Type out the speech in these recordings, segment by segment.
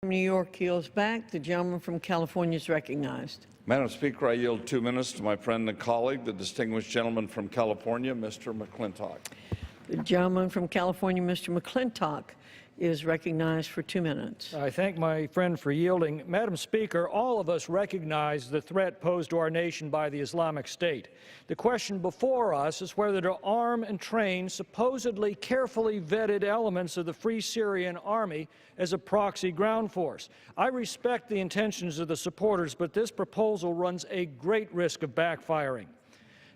New York yields back. The gentleman from California is recognized. Madam Speaker, I yield 2 minutes to my friend and colleague, the distinguished gentleman from California, Mr. McClintock. The gentleman from California, Mr. McClintock, is recognized for 2 minutes. I thank my friend for yielding. Madam Speaker, all of us recognize the threat posed to our nation by the Islamic State. The question before us is whether to arm and train supposedly carefully vetted elements of the Free Syrian Army as a proxy ground force. I respect the intentions of the supporters, but this proposal runs a great risk of backfiring.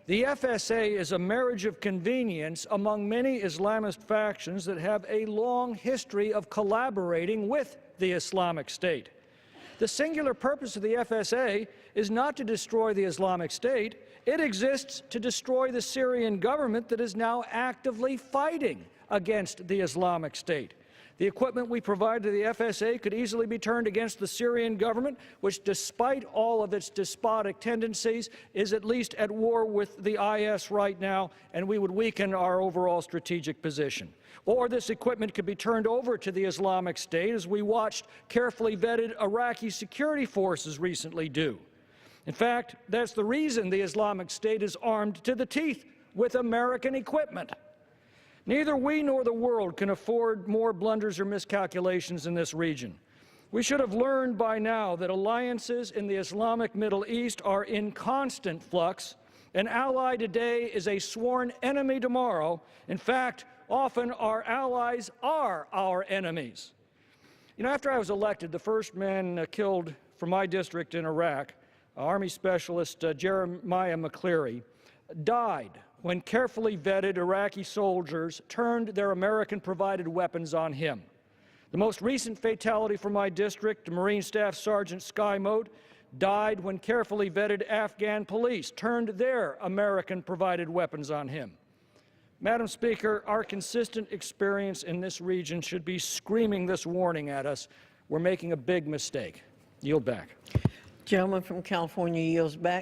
The FSA is a marriage of convenience among many Islamist factions that have a long history of collaborating with the Islamic State. The singular purpose of the FSA is not to destroy the Islamic State. It exists to destroy the Syrian government that is now actively fighting against the Islamic State. The equipment we provide to the FSA could easily be turned against the Syrian government, which, despite all of its despotic tendencies, is at least at war with the IS right now, and we would weaken our overall strategic position. Or this equipment could be turned over to the Islamic State, as we watched carefully vetted Iraqi security forces recently do. In fact, that's the reason the Islamic State is armed to the teeth with American equipment. Neither we nor the world can afford more blunders or miscalculations in this region. We should have learned by now that alliances in the Islamic Middle East are in constant flux. An ally today is a sworn enemy tomorrow. In fact, often our allies are our enemies. You know, after I was elected, the first man killed from my district in Iraq, Army Specialist Jeremiah McCleary, died when carefully vetted Iraqi soldiers turned their American-provided weapons on him. The most recent fatality from my district, Marine Staff Sergeant Sky Mote, died when carefully vetted Afghan police turned their American-provided weapons on him. Madam Speaker, our consistent experience in this region should be screaming this warning at us. We're making a big mistake. Yield back. Gentleman from California yields back.